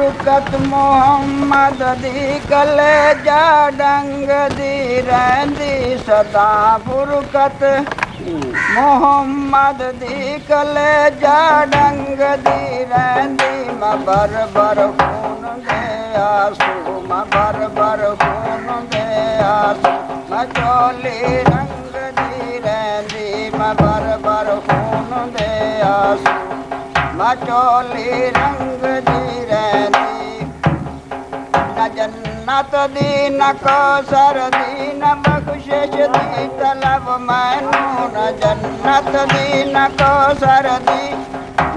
फुरकत मोहम्मद दी कलेजा डंग दी रहंदी सदा फुरकत मोहम्मद दी कलेजा डंग दी रहंदी मैं बर बर खून दे आंसू मैं बर बर खून दे आंसू मैं चोली रंग दी रहंदी मैं बर बर खून दे आंसू मैं चोली रंग दी रहंदी न जन्नत दी न कौसर दी न बख्शिश दी तलब मैनू न जन्नत दी न कौसर दी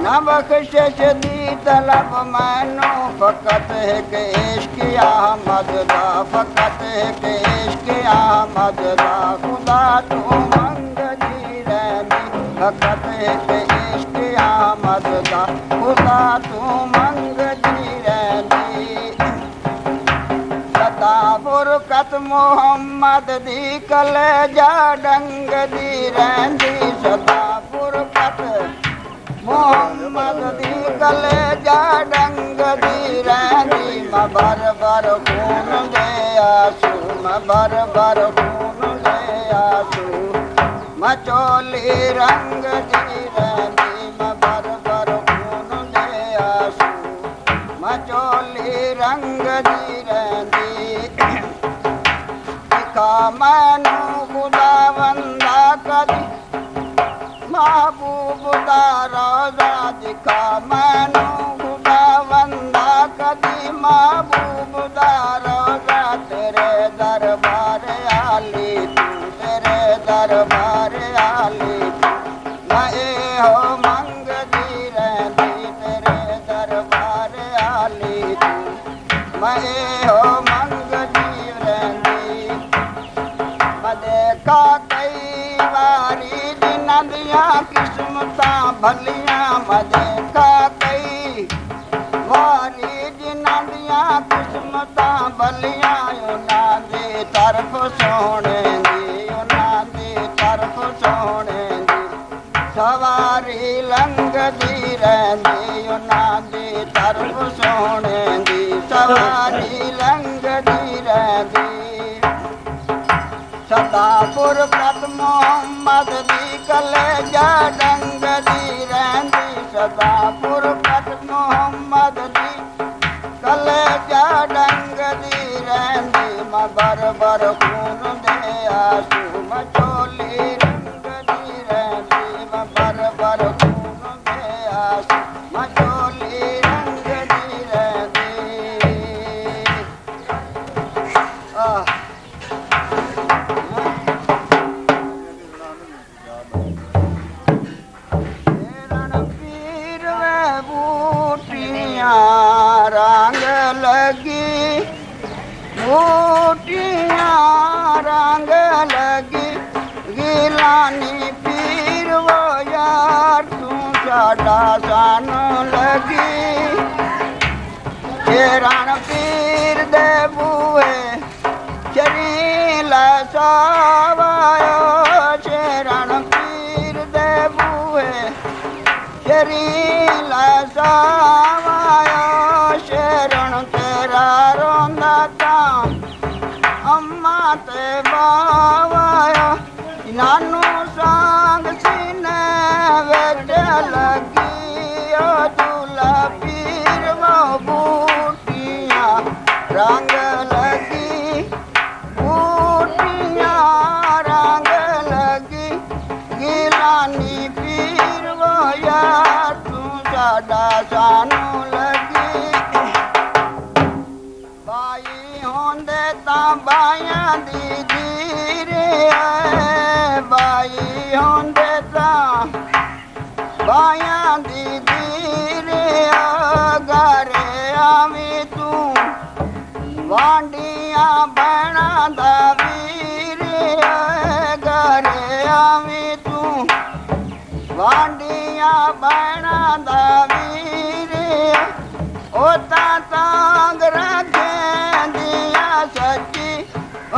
न बख्शिश दी तलब मैनू फकत एक इश्क अहमद दा फकत एक इश्क अहमद दा खुदा तू मंग दी रहंदी फकत एक इश्क अहमद दा खुदा तू मंग दी रहंदी सदा फुरकत मोहम्मद दी कलेजा डंग दी रहंदी सदा फुरकत मोहम्मद दी कलेजा डंग दी रहंदी मैं बर बर खून दे आंसू मैं बर बर खून दे आंसू मैं चोली रंग दी रहंदी मैं बर बर खून दे आंसू मैं चोली रंग दी रहंदी दिखा मैनू खुदा बंदा कदी महबूब दा रोज़ा दिखा मैनू खुदा बंदा कदी महबूब दा रोज़ा तेरे दरबार आली तू तेरे दरबार आली तू मैं हो मंग दी रहंदी तेरे दरबार आली तू मैं हो मंग दी रहंदी मैं देखा कई वारी जिन्हां दियां किस्मतां भलियां मैं देखा कई वारी जिन्हां दियां किस्मतां भलियां उन्हां दी तरफ सोहणे दी उन्हां दी तरफ सोहणे दी सवारी लंघ दी रहंदी उन्हां दी तरफ सोहणे दी सवारी लंघ दी रहंदी सदा फुरकत मोहम्मद दी कलेजा डंग दी रहंदी सदा फुरकत मोहम्मद दी कलेजा डंग दी रहंदी मैं बर बर खून दे आंसू मैं चोली रंग दी रहंदी मैं बर बर खून दे आंसू मैं चोली रंग दी रहंदी रंग लगी बूटियां रंग लगी गिलानी पीर वो यार तू साडा सानू लगी शेरण पीर दे बूहे शरीला सावायो शेरण पीर दे बूहे शरीला सावायो शेरण तेरा रोंदा तां अम्मा ते बावायो नानू सांग सीने विच लगी ओ दूल्हा पीर वो बूटियां रंग लगी बूटियां रंग लगी गिलानी पीर वो यार तू साडा सानू लगी बाई होंदे तां बाइयां दी धीरे बाई होंदे तां बाइयां दी धीरे घरे आवी तू वांडियां बहना दा वीर घरे आवी तू वांडियां बहना दा वीर ओ तांग रखेंदिया सच्ची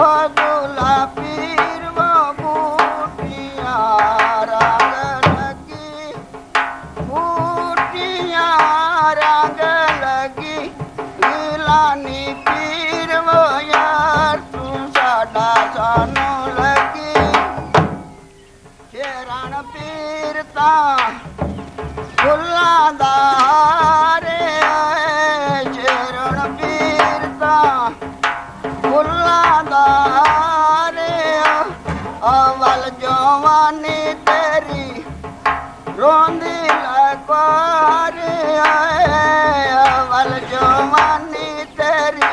ओ दूल्हा पीर वो बूटियां रंग लगी बूटियां रंग लगी गिलानी पीर वो यार तू साडा सानू लगी शेरण पीर ता फुल्लां दा हारे शेरण पीर ता फुल्लां दा हारे अवल जवानी तेरी रोंदी लकवारे अवल जवानी तेरी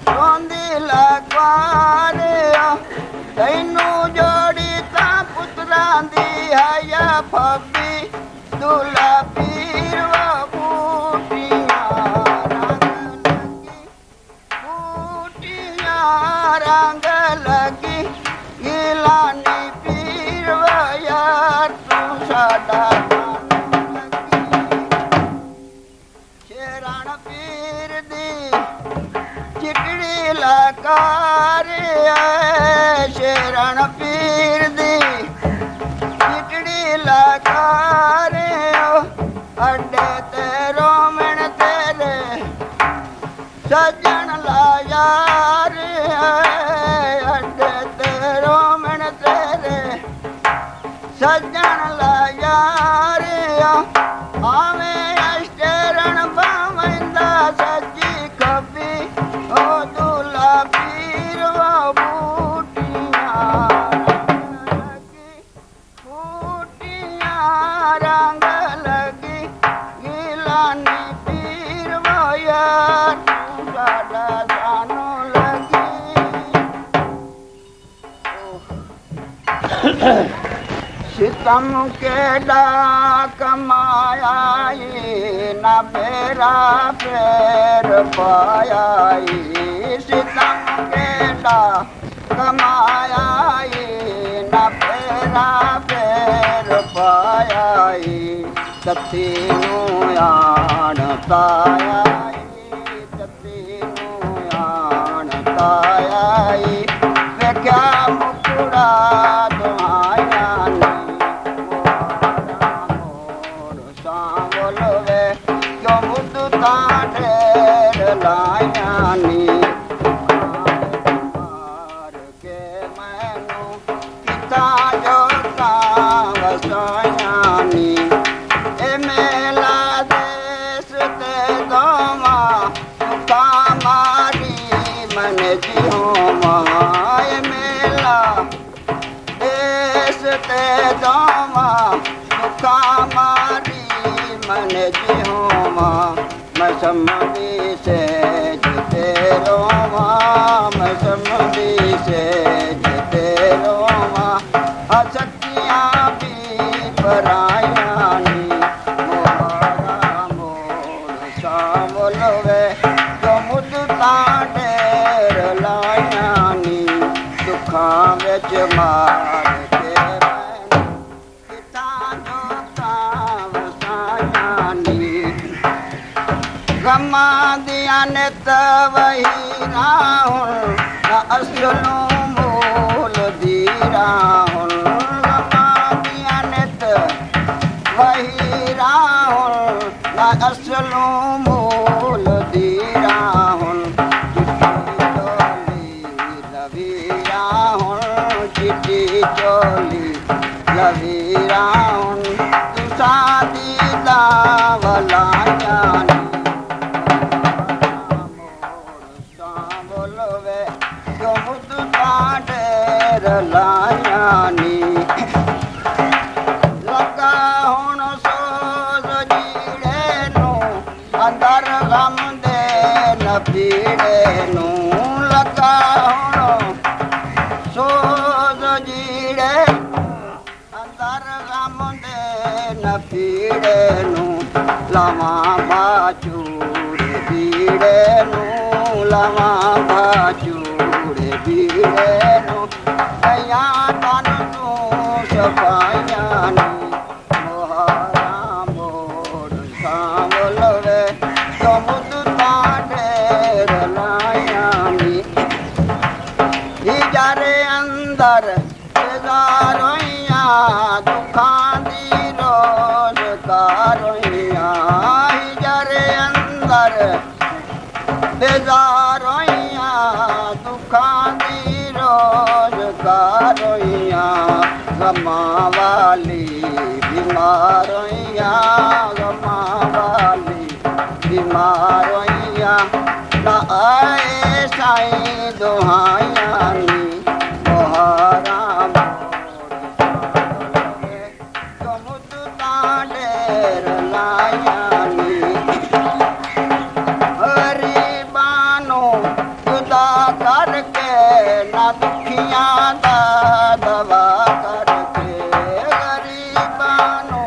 रोंदी लकवारे तैनू जोड़ी ता पुत्रां दी है फबी दूल्हा पीर वो बूटियां रंग लगी गिलानी पीर वो यार तू साडा शेरण पीर दी चिकड़ी लकारी शेरण पीर दी चिकड़ी लकारी अड्डे तेरो मन तेरे सजन ला यार अड्डे तेरो मन तेरे सजन ला यार आवे अष्टरण पावंदा सजी कभी ओ दूल्हा पीर वो बूटियां रंग लगी गिलानी पीर वो यार तू साडा सानू लगी सितम केड़ा कमाया न मेरा पैर पाया सितम केड़ा कमाया न मेरा पैर पाया ततीनू आण ताया ततीनू आण ताया वेख्या मुकुड़ा दुहाया बोलवे क्यों मुद ढेर लायानी मार के मैनू किता जो वसायानी ए मेला देश ते दोमा तुका मारी मन जियो ए मेला देश ते दोमा तुका मारी मन जियो मैं समझी से जीते रोमा मैं समझी से जीते रोमा हसकियाँ भी परायानी मोहरा मोर सामलवे जो मुद्दा ढेर लायानी दुखा विच मार के मैनू किता जो गमा दिया नित वही राहुल न असलू मूल दी राहुल गमा दिया नित वही राहुल न असलू मूल दी राहुल चिट्ठी चोली लवी राहुल तुसा दी दावलायानी ढेर लायानी लगा हुण सोज जीड़े नू अंदर गम दे न पीड़े नू लगा हुण सोज जीड़े अंदर गम दे न पीड़े नू लावा बाचूड़ पीड़े नू लावा बाचूड़ पीड़े नू अया तन तू सफायानी मोहरा मोर सांवलवे समुद ढेर लायानी हिजारे अंदर रोइया दुखां दी रोज का रोइया हिजारे अंदर बेजारोइया दुखां दी रोजगारोइया गमा वाली बीमारोइया गमा वाली बीमारोइया ना आए साईं दुहाइया नी मोहरा मुद तांडेर लाया नी गरीबानो जुदा करके ना दुखियां दा दवा करके गरीबानो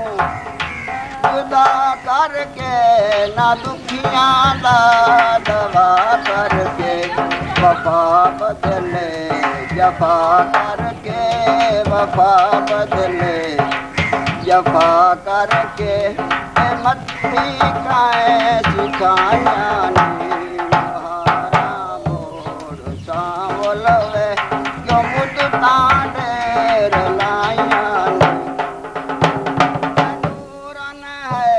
जुदा करके ना दुखियां दा दवा करके वफा बदले जफा करके वफा बदले जफा करके मत्थी काए सिखाया नी महारा मोड़ सांवलवे जो मुद तांडेर लाया नी नूरन है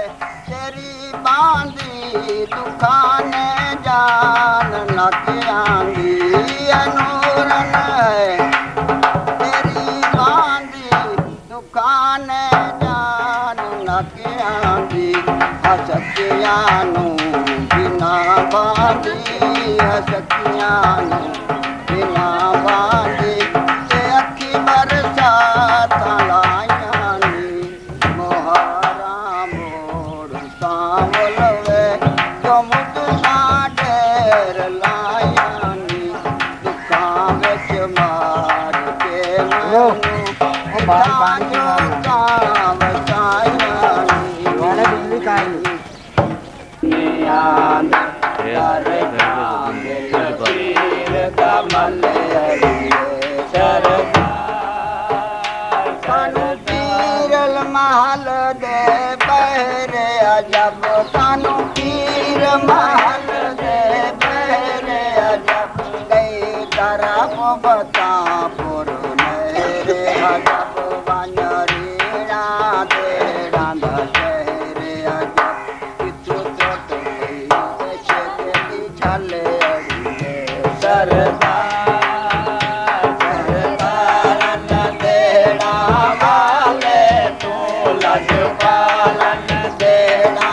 तेरी बांधी दुखाने जान लग आंदी नूरन है तेरी बांधी दुखाने जान लग आंदी हसकियानू बिना बांधी हसकियानू बिना बांधी ते अखी बरसात लाया नी मोहरा मोड़ सांवलवे जो मुद तांडेर लाया नी दुखां विच मार के मैनू तांजो काम साया नी बिजली काई याद कर काम लकीर कमल सरकार कानू पीरल महल दे बहरे अजब कानू पीर महल दे बहरे अजब गई तरफ बतापुर मेरे अजब वनरीणा दे रांध शहरे अजब कितु चोट गई छेदी छले अड़िए सरदार सरदारन देड़ा वाले तू लजपालन देड़ा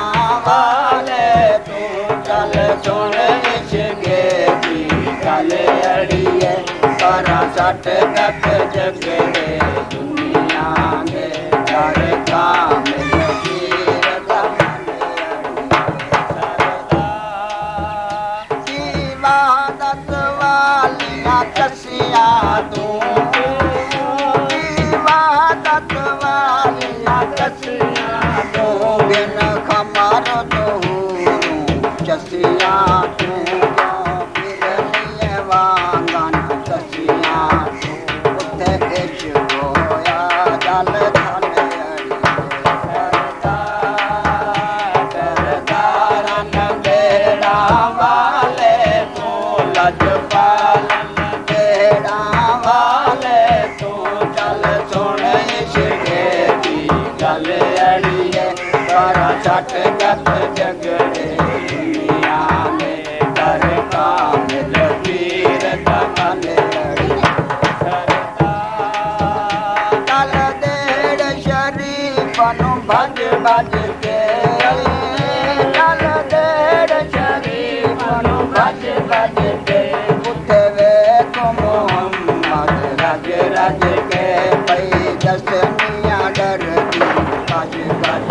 वाले तू चल सुन इश्के दी गल अड़िए करा सट गत जगड़े दुनिया दे कर काम लकीर कमल इबादत वालियां कसियां तू इबादत वालियां कसियां तू बिन खमर तू चसियां तू बिरलिए वांगन कसियां तू उते इच गोया जल धन सरदारन बेड़ा वाले तू लजपालन बेड़ा वाले तू चल सुन इश्के दी गल अड़िए करा छट गत जगड़े दुनिया में कर काम लकीर कमल अड़िए सरदार कल देड़ शरीफनु भज भज के कल देड़ शरीफनु भज भज के उठे वे को मोहम्मद रज रज के पई दसनिया डर दी भज भज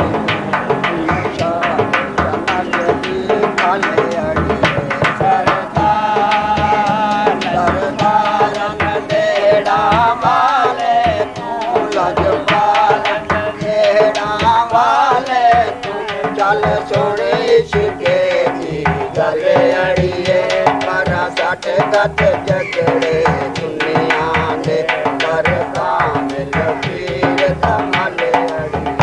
चमक दी फल अड़िए सरदार सरदारन देड़ा वाले तू लजपालन देड़ा वाले तू चल सुन इश्के दी गल अड़िए करा सट गत जगड़े दुनिया दे कर काम लकीर कमल अड़िए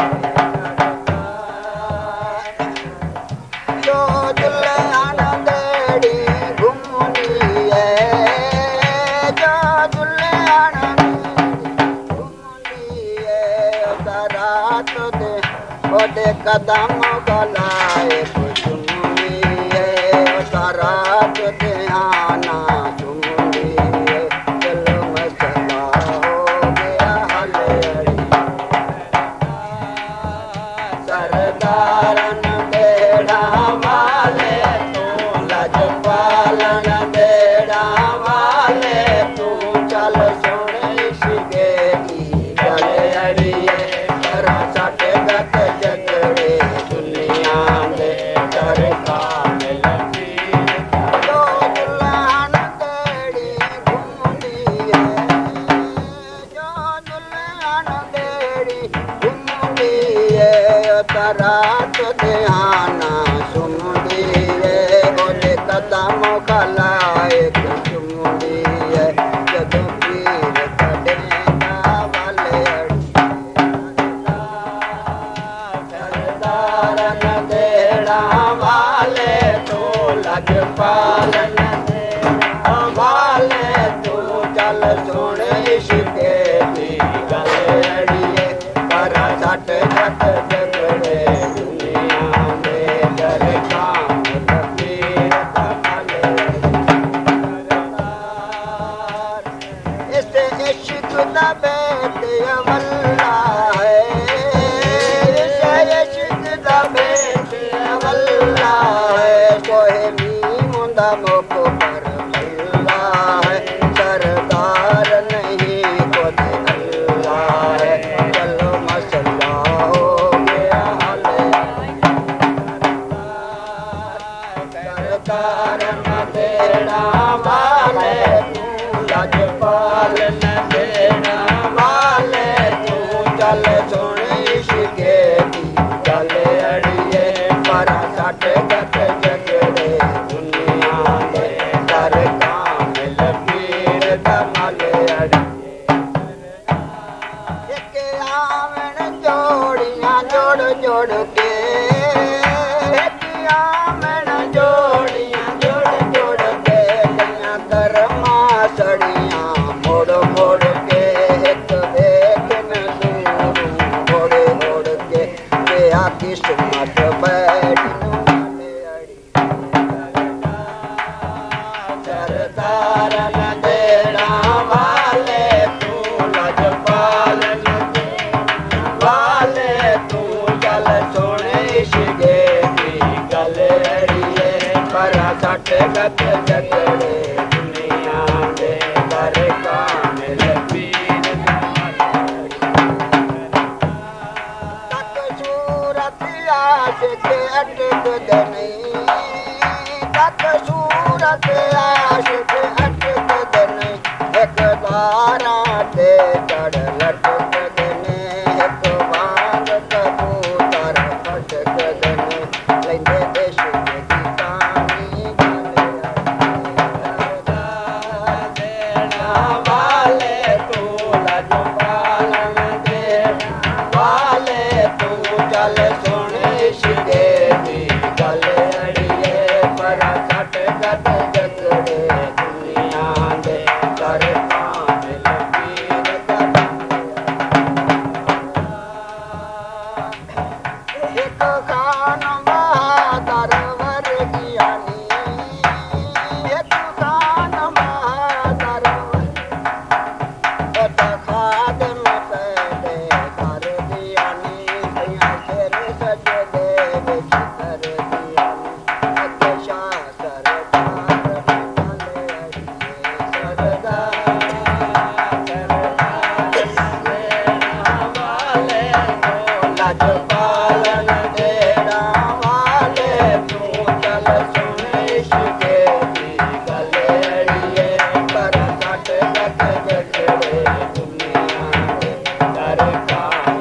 जो दुल्हन देड़ी घूमनी है जो दुल्हन घूमनी है रात दे ओदे कदम गलाए खुशमी है रात ध्याना सुमुंदी चलो मसला हो गया हल सरदारन बेड़ा वाले तू लजपालन बेड़ा वाले तू चल सुन शिगे की गले अड़िए कर सट गत जगड़े दुनिया में डर का रात ध्याना सुमुंदी है बोले कदम खलाए सुमुंदी है जब पीर कडेगा वाले सरदारन देड़ा वाले तो लजपालन देड़ा वाले तू चल सुन शिके दी गले अड़िए कर सट गत सरदार नहीं खुद अल्लाह है चलो मसला हो गया हल सरदार न देना वाले तू लजपालन देना वाले तू चल सुन शिके दी गले अड़िए पर सट गत जगड़े दुनिया में कर काम लकीर दमल अड़िए एक आमन जोड़ियां जोड़ जोड़ के एक आमन जोड़ियां जोड़ जोड़ के कन्या कर्मा सड़ियां मोड़ मोड़ के एक देखन दूर मोड़ मोड़ के बेया किस्मत बैठ सरदारन देड़ा वाले तू लजपालन वाले तू चल सुन शिगे की गले अड़िए पर सट गत जगड़े दुनिया में कर काम लकीर तक सूरत आशिक अटक नहीं तक सूरत आशिक अटक नहीं एक बारा ते चढ़ लटक देने एक बाग कबूतर फटक देने लेंदे देश की कहानी देना वाले तू लजपालन देना वाले तू चल सुन शिगे दी गले अड़िए पर सट गत जगड़े दुनिया दे कर काम लकीर एक खान बहादुर वर्गियानी एक खान बहादुर एक खादम पैदे कर दियानी भैया शेर सजदे विच कर दियानी अच्छा सरदार वाले अड़िए सरदार वाले तो लजपालन देड़ा वाले तू चल सुन शिके दी गले अड़िए पर सट गत जगड़े दुनिया में कर काम